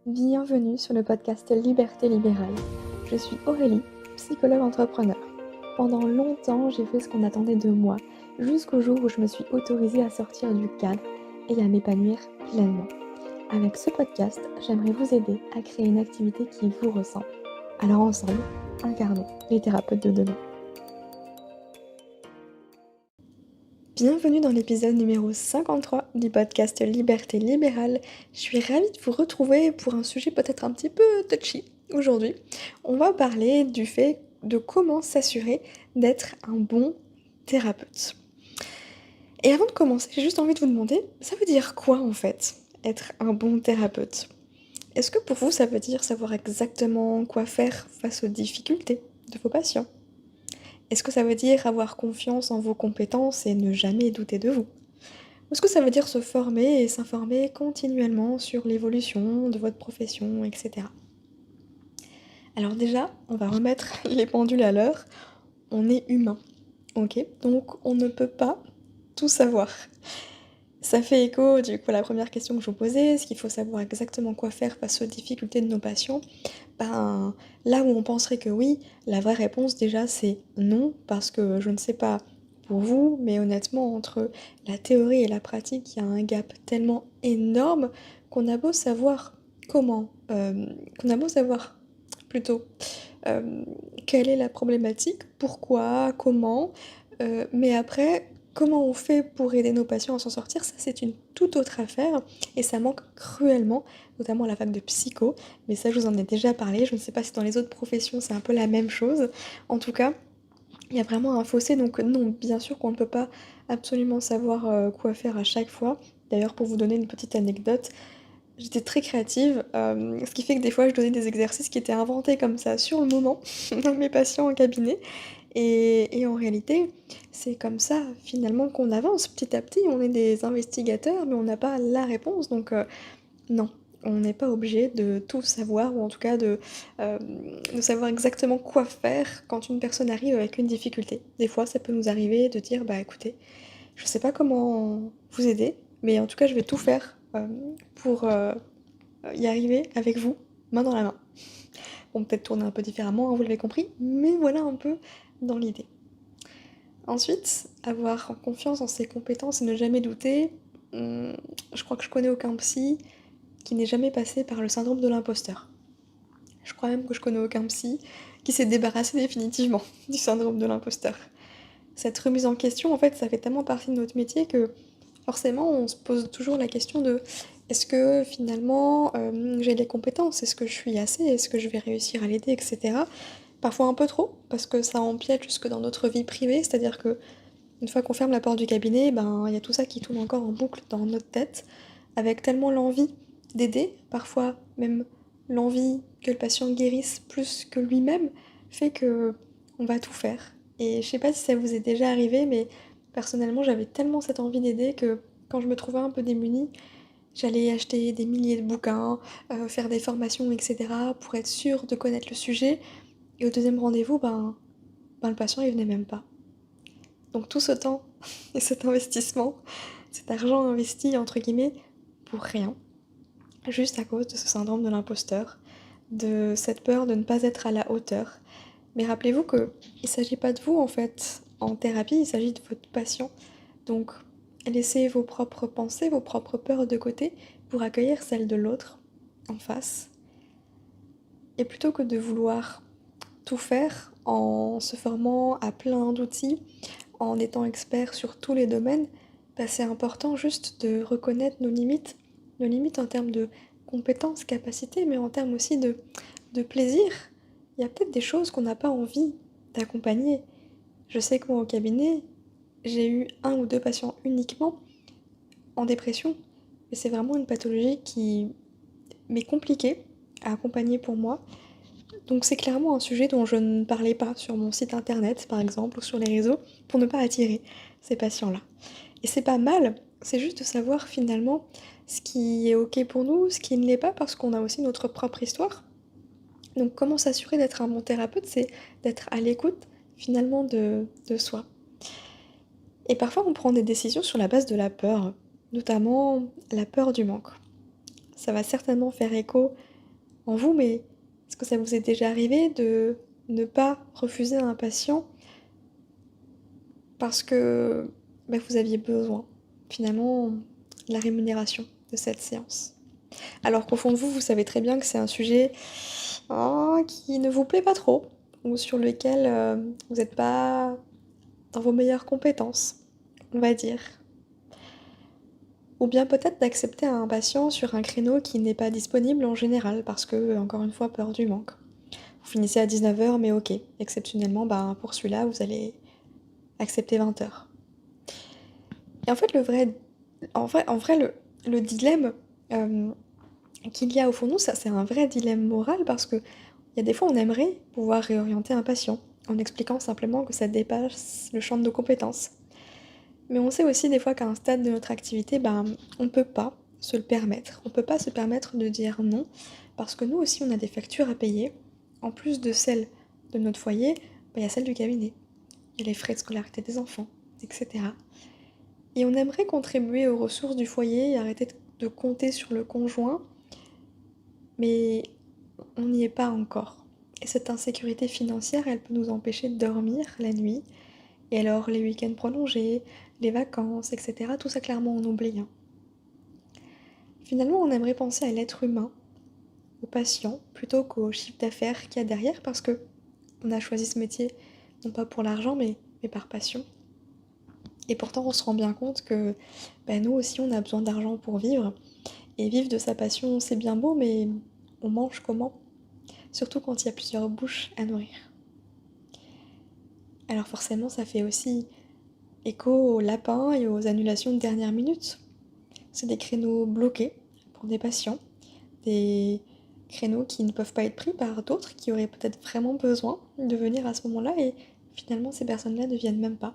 Bienvenue sur le podcast Liberté libérale. Je suis Aurélie, psychologue entrepreneur. Pendant longtemps, j'ai fait ce qu'on attendait de moi, jusqu'au jour où je me suis autorisée à sortir du cadre et à m'épanouir pleinement. Avec ce podcast, j'aimerais vous aider à créer une activité qui vous ressemble. Alors ensemble, incarnons les thérapeutes de demain. Bienvenue dans l'épisode numéro 53 du podcast Liberté libérale. Je suis ravie de vous retrouver pour un sujet peut-être un petit peu touchy aujourd'hui. On va parler du fait de comment s'assurer d'être un bon thérapeute. Et avant de commencer, j'ai juste envie de vous demander, ça veut dire quoi en fait, être un bon thérapeute? Est-ce que pour vous ça veut dire savoir exactement quoi faire face aux difficultés de vos patients? Est-ce que ça veut dire avoir confiance en vos compétences et ne jamais douter de vous? Ou est-ce que ça veut dire se former et s'informer continuellement sur l'évolution de votre profession, et cetera? Alors déjà, on va remettre les pendules à l'heure. On est humain, OK? Donc on ne peut pas tout savoir. Ça fait écho du coup à la première question que je vous posais, est-ce qu'il faut savoir exactement quoi faire face aux difficultés de nos patients? Ben, là où on penserait que oui, la vraie réponse déjà c'est non, parce que je ne sais pas pour vous, mais honnêtement entre la théorie et la pratique, il y a un gap tellement énorme qu'on a beau savoir comment, qu'on a beau savoir plutôt, hem, quelle est la problématique, pourquoi, comment, mais après, comment on fait pour aider nos patients à s'en sortir, ça c'est une toute autre affaire et ça manque cruellement, notamment à la fac de psycho, mais ça je vous en ai déjà parlé, je ne sais pas si dans les autres professions c'est un peu la même chose. En tout cas, il y a vraiment un fossé donc non, bien sûr qu'on ne peut pas absolument savoir, quoi faire à chaque fois. D'ailleurs pour vous donner une petite anecdote, j'étais très créative, ce qui fait que des fois je donnais des exercices qui étaient inventés comme ça sur le moment à mes patients en cabinet et en réalité, c'est comme ça finalement qu'on avance petit à petit. On est des investigateurs, mais on n'a pas la réponse donc non, on n'est pas obligé de tout savoir ou en tout cas de savoir exactement quoi faire quand une personne arrive avec une difficulté. Des fois, ça peut nous arriver de dire: «Bah écoutez, je sais pas comment vous aider, mais en tout cas je vais tout faire, pour, y arriver avec vous, main dans la main». Bon, peut-être tourner un peu différemment, hein, vous l'avez compris, mais voilà un peu dans l'idée. Ensuite, avoir confiance en ses compétences et ne jamais douter, mmh, je crois que je connais aucun psy qui n'est jamais passé par le syndrome de l'imposteur. Je crois même que je connais aucun psy qui s'est débarrassé définitivement du syndrome de l'imposteur. Cette remise en question, en fait, ça fait tellement partie de notre métier que forcément, on se pose toujours la question de: «Est-ce que finalement, j'ai les compétences? Est-ce que je suis assez? Est-ce que je vais réussir à l'aider?» et cetera. Parfois un peu trop, parce que ça empiète jusque dans notre vie privée, c'est-à-dire qu'une fois qu'on ferme la porte du cabinet, ben, il y a tout ça qui tourne encore en boucle dans notre tête, avec tellement l'envie d'aider, parfois même l'envie que le patient guérisse plus que lui-même, fait que on va tout faire. Et je sais pas si ça vous est déjà arrivé, mais personnellement, j'avais tellement cette envie d'aider que quand je me trouvais un peu démunie, j'allais acheter des milliers de bouquins, faire des formations et cetera pour être sûre de connaître le sujet et au deuxième rendez-vous, ben le patient il venait même pas. Donc tout ce temps et cet investissement, cet argent investi entre guillemets pour rien, juste à cause de ce syndrome de l'imposteur, de cette peur de ne pas être à la hauteur. Mais rappelez-vous qu'il s'agit pas de vous en fait. En thérapie, il s'agit de votre patient. Donc laissez vos propres pensées, vos propres peurs de côté pour accueillir celles de l'autre en face. Et plutôt que de vouloir tout faire en se formant à plein d'outils, en étant expert sur tous les domaines, bah, c'est important juste de reconnaître nos limites en termes de compétences, capacités, mais en termes aussi de plaisir. Il y a peut-être des choses qu'on n'a pas envie d'accompagner. Je sais que moi au cabinet, j'ai eu un ou 2 patients uniquement en dépression et c'est vraiment une pathologie qui m'est compliquée à accompagner pour moi. Donc c'est clairement un sujet dont je ne parlais pas sur mon site internet, par exemple, ou sur les réseaux, pour ne pas attirer ces patients-là. Et c'est pas mal, c'est juste de savoir finalement ce qui est OK pour nous, ce qui ne l'est pas, parce qu'on a aussi notre propre histoire. Donc comment s'assurer d'être un bon thérapeute? C'est d'être à l'écoute finalement de soi. Et parfois on prend des décisions sur la base de la peur, notamment la peur du manque. ça va certainement faire écho en vous, mais est-ce que ça vous est déjà arrivé de ne pas refuser un patient parce que, vous aviez besoin, finalement, de la rémunération de cette séance? Alors qu'au fond de vous, vous savez très bien que c'est un sujet, qui ne vous plaît pas trop ou sur lequel, vous n'êtes pas dans vos meilleures compétences, on va dire. Ou bien peut-être d'accepter un patient sur un créneau qui n'est pas disponible en général parce que, encore une fois, peur du manque. Vous finissez à 19h, mais OK, exceptionnellement, pour celui-là, vous allez accepter 20h. Et en fait, en vrai, le dilemme, hem, qu'il y a au fond de nous, ça, c'est un vrai dilemme moral parce qu'il y a des fois, on aimerait pouvoir réorienter un patient en expliquant simplement que ça dépasse le champ de nos compétences. Mais on sait aussi des fois qu'à un stade de notre activité, on ne peut pas se le permettre. On ne peut pas se permettre de dire non, parce que nous aussi, on a des factures à payer. En plus de celles de notre foyer, il y a celles du cabinet. Il y a les frais de scolarité des enfants, etc. Et on aimerait contribuer aux ressources du foyer et arrêter de compter sur le conjoint, mais on n'y est pas encore. Et cette insécurité financière, elle peut nous empêcher de dormir la nuit. Et alors, les week-ends prolongés, les vacances, etc., tout ça, clairement, on oublie, hein. Finalement, on aimerait penser à l'être humain, au patient, plutôt qu'au chiffre d'affaires qu'il y a derrière, parce que on a choisi ce métier, non pas pour l'argent, mais par passion. Et pourtant, on se rend bien compte que nous aussi, on a besoin d'argent pour vivre. Et vivre de sa passion, c'est bien beau, mais on mange comment? Surtout quand il y a plusieurs bouches à nourrir. Alors forcément, ça fait aussi écho aux lapins et aux annulations de dernière minute. C'est des créneaux bloqués pour des patients, des créneaux qui ne peuvent pas être pris par d'autres qui auraient peut-être vraiment besoin de venir à ce moment-là et finalement ces personnes-là ne viennent même pas,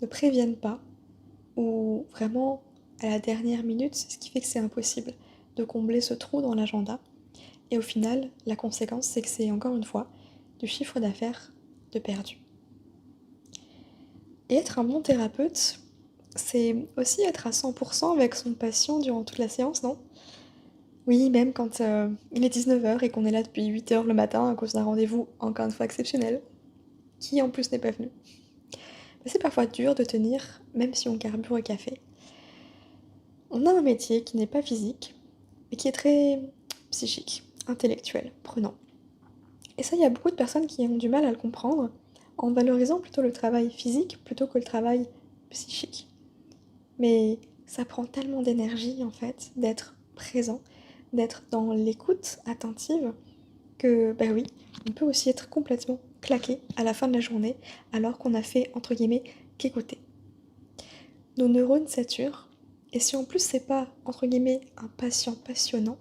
ne préviennent pas ou vraiment à la dernière minute, c'est ce qui fait que c'est impossible de combler ce trou dans l'agenda. Et au final, la conséquence, c'est que c'est encore une fois du chiffre d'affaires de perdu. Et être un bon thérapeute, c'est aussi être à 100% avec son patient durant toute la séance, non? Oui, même quand, il est 19h et qu'on est là depuis 8h le matin à cause d'un rendez-vous encore une fois exceptionnel, qui en plus n'est pas venu. C'est parfois dur de tenir, même si on carbure au café. On a un métier qui n'est pas physique, mais qui est très psychique, intellectuel, prenant. Et ça, il y a beaucoup de personnes qui ont du mal à le comprendre, en valorisant plutôt le travail physique plutôt que le travail psychique. Mais ça prend tellement d'énergie, en fait, d'être présent, d'être dans l'écoute attentive, que, oui, on peut aussi être complètement claqué à la fin de la journée, alors qu'on a fait, entre guillemets, qu'écouter. Nos neurones saturent, et si en plus c'est pas, entre guillemets, un patient passionnant,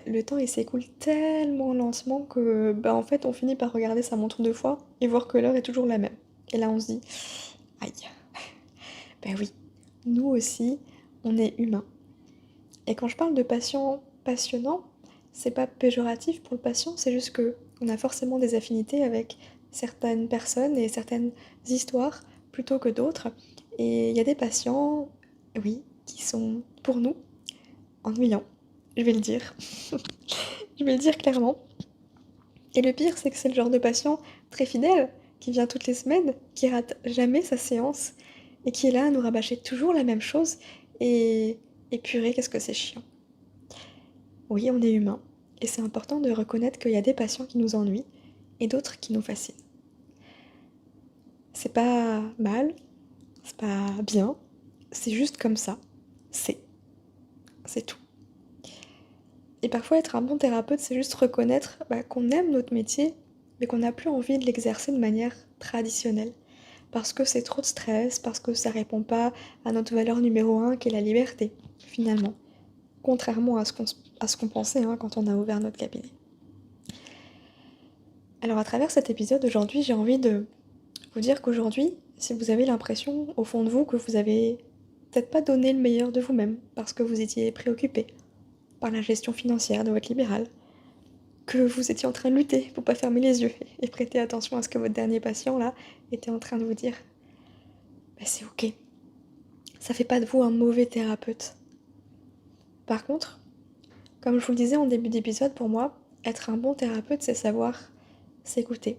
le temps il s'écoule tellement lentement que, en fait, on finit par regarder sa montre 2 fois et voir que l'heure est toujours la même. Et là, on se dit: «Aïe!» Oui, nous aussi, on est humains. Et quand je parle de patient passionnant, c'est pas péjoratif pour le patient, c'est juste qu'on a forcément des affinités avec certaines personnes et certaines histoires plutôt que d'autres. Et il y a des patients, oui, qui sont, pour nous, ennuyants, je vais le dire. Je vais le dire clairement. Et le pire, c'est que c'est le genre de patient très fidèle, qui vient toutes les semaines, qui rate jamais sa séance et qui est là à nous rabâcher toujours la même chose et purée, qu'est-ce que c'est chiant. Oui, on est humain et c'est important de reconnaître qu'il y a des patients qui nous ennuient et d'autres qui nous fascinent. C'est pas mal, c'est pas bien, c'est juste comme ça. C'est. C'est tout. Et parfois être un bon thérapeute, c'est juste reconnaître, qu'on aime notre métier, mais qu'on n'a plus envie de l'exercer de manière traditionnelle. Parce que c'est trop de stress, parce que ça répond pas à notre valeur numéro un qui est la liberté, finalement. Contrairement à ce qu'on pensait, hein, quand on a ouvert notre cabinet. Alors à travers cet épisode aujourd'hui, j'ai envie de vous dire qu'aujourd'hui, si vous avez l'impression au fond de vous que vous avez peut-être pas donné le meilleur de vous-même parce que vous étiez préoccupé par la gestion financière de votre libéral, que vous étiez en train de lutter pour pas fermer les yeux et prêter attention à ce que votre dernier patient là était en train de vous dire, c'est OK. Ça fait pas de vous un mauvais thérapeute. Par contre, Comme je vous le disais en début d'épisode, pour moi, être un bon thérapeute, c'est savoir s'écouter.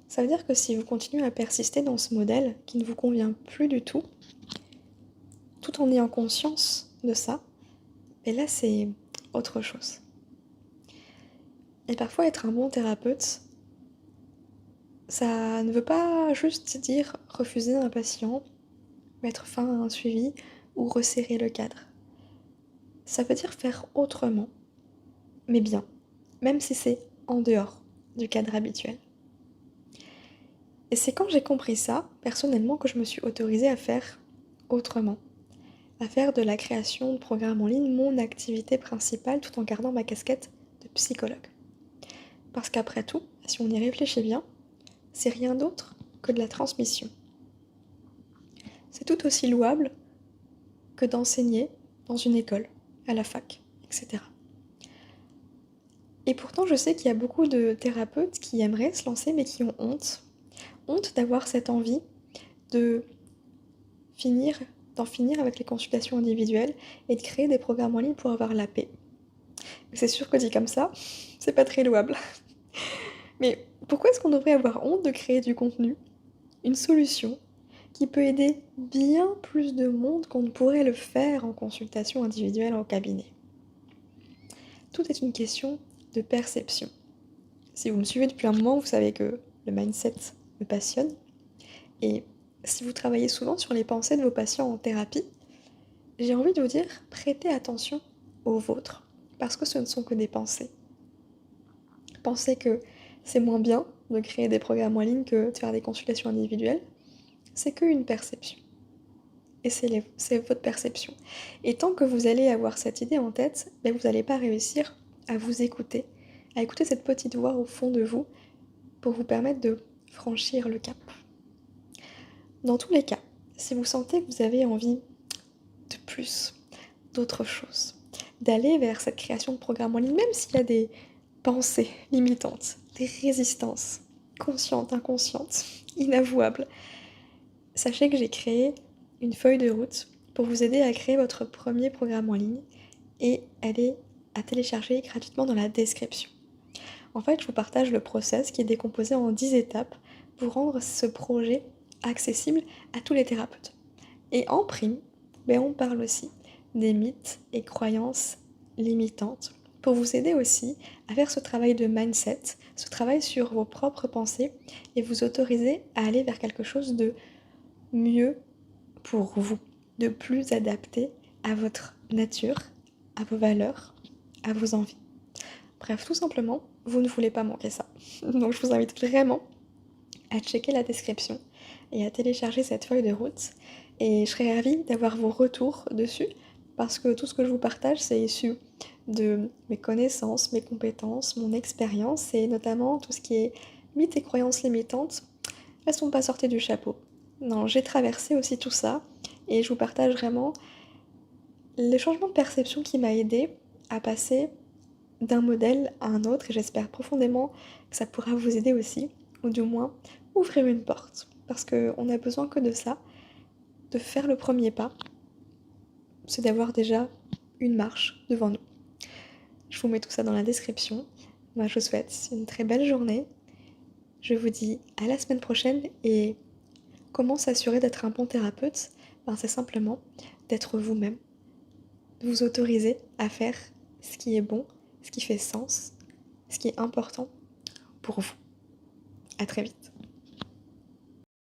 Ça veut dire que si vous continuez à persister dans ce modèle qui ne vous convient plus du tout en ayant conscience de ça, et là c'est autre chose. Et parfois être un bon thérapeute, ça ne veut pas juste dire refuser un patient, mettre fin à un suivi ou resserrer le cadre. Ça veut dire faire autrement, mais bien, même si c'est en dehors du cadre habituel. Et c'est quand j'ai compris ça, personnellement, que je me suis autorisée à faire autrement, à faire de la création de programmes en ligne mon activité principale tout en gardant ma casquette de psychologue. Parce qu'après tout, si on y réfléchit bien, c'est rien d'autre que de la transmission. C'est tout aussi louable que d'enseigner dans une école, à la fac, etc. Et pourtant, je sais qu'il y a beaucoup de thérapeutes qui aimeraient se lancer mais qui ont honte. Honte d'avoir cette envie de finir, d'en finir avec les consultations individuelles et de créer des programmes en ligne pour avoir la paix. C'est sûr que dit comme ça, c'est pas très louable. Mais pourquoi est-ce qu'on devrait avoir honte de créer du contenu, une solution qui peut aider bien plus de monde qu'on ne pourrait le faire en consultation individuelle en cabinet? Tout est une question de perception. Si vous me suivez depuis un moment, vous savez que le mindset me passionne. Et si vous travaillez souvent sur les pensées de vos patients en thérapie, j'ai envie de vous dire, prêtez attention aux vôtres, parce que ce ne sont que des pensées. Pensez que c'est moins bien de créer des programmes en ligne que de faire des consultations individuelles, c'est qu'une perception. Et c'est votre perception. Et tant que vous allez avoir cette idée en tête, ben vous n'allez pas réussir à vous écouter, à écouter cette petite voix au fond de vous pour vous permettre de franchir le cap. Dans tous les cas, si vous sentez que vous avez envie de plus, d'autre chose, d'aller vers cette création de programme en ligne, même s'il y a des pensées limitantes, des résistances, conscientes, inconscientes, inavouables, sachez que j'ai créé une feuille de route pour vous aider à créer votre premier programme en ligne et elle est à télécharger gratuitement dans la description. En fait, je vous partage le process qui est décomposé en 10 étapes pour rendre ce projet accessible à tous les thérapeutes. Et en prime, on parle aussi des mythes et croyances limitantes pour vous aider aussi à faire ce travail de mindset, ce travail sur vos propres pensées et vous autoriser à aller vers quelque chose de mieux pour vous, de plus adapté à votre nature, à vos valeurs, à vos envies. Bref, tout simplement, vous ne voulez pas manquer ça. Donc je vous invite vraiment à checker la description et à télécharger cette feuille de route. Et je serais ravie d'avoir vos retours dessus parce que tout ce que je vous partage, c'est issu de mes connaissances, mes compétences, mon expérience et notamment tout ce qui est mythes et croyances limitantes. Elles sont pas sorties du chapeau. Non, j'ai traversé aussi tout ça et je vous partage vraiment le changement de perception qui m'a aidée à passer d'un modèle à un autre et j'espère profondément que ça pourra vous aider aussi, ou du moins ouvrir une porte. Parce qu'on n'a besoin que de ça, de faire le premier pas, c'est d'avoir déjà une marche devant nous. Je vous mets tout ça dans la description. Moi je vous souhaite une très belle journée. Je vous dis à la semaine prochaine et comment s'assurer d'être un bon thérapeute? C'est simplement d'être vous-même, de vous autoriser à faire ce qui est bon, ce qui fait sens, ce qui est important pour vous. À très vite.